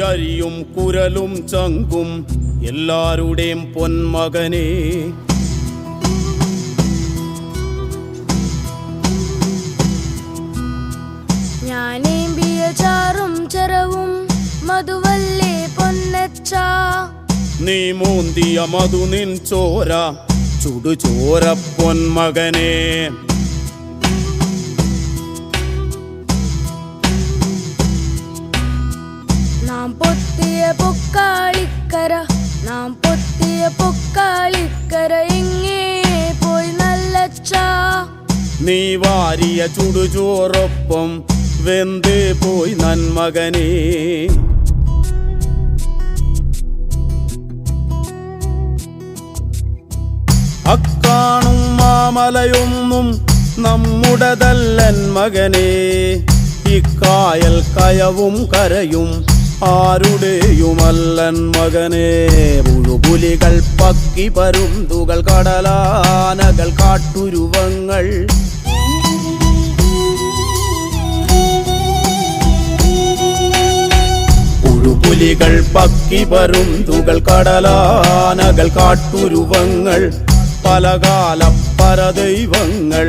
അരിയും കുരലും ചങ്കും എല്ലാരുടെയും പൊന്മകനെ. ഞാനേമ്പിയ ചാറും ചെറവും മധുവല്ലേ പൊന്നച്ച. നീ മൂന്തിയ മധു നിൻ ചോര ചുടുചോര പൊന്മകനെ. നാം പൊത്തിയ പൊക്കാളിക്കര, നാം പൊത്തിയ പൊക്കാളിക്കര എങ്ങേ പോയി നല്ലച്ച. നീ വാരിയ ചുടുചോറൊപ്പം വെന്തേ പോയി നന്മകനെ. അക്കാണും മാമലയൊന്നും നമ്മുടതല്ലൻ മകനെ. ഇക്കായൽ കയവും കരയും ആരുടെയുമല്ലൻ മകനെ. പുഴുപുലികൾ പക്കി പരുന്തുകൾ കടലാനകൾ കാട്ടുരുവങ്ങൾ പുഴുപുലികൾ പക്കി പരുന്തുകൾ കടലാനകൾ കാട്ടുരുവങ്ങൾ പലകാല പരദൈവങ്ങൾ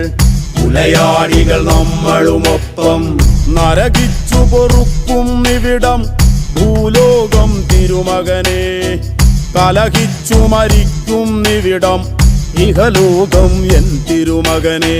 പുലയാടികൾ നമ്മളുമൊപ്പം നരകിച്ചു പൊറുക്കും ഇവിടം ഭൂലോകം തിരുമകനെ. കലഹിച്ചു മരിക്കും ഇവിടം ഇഹലോകം എൻ തിരുമകനെ.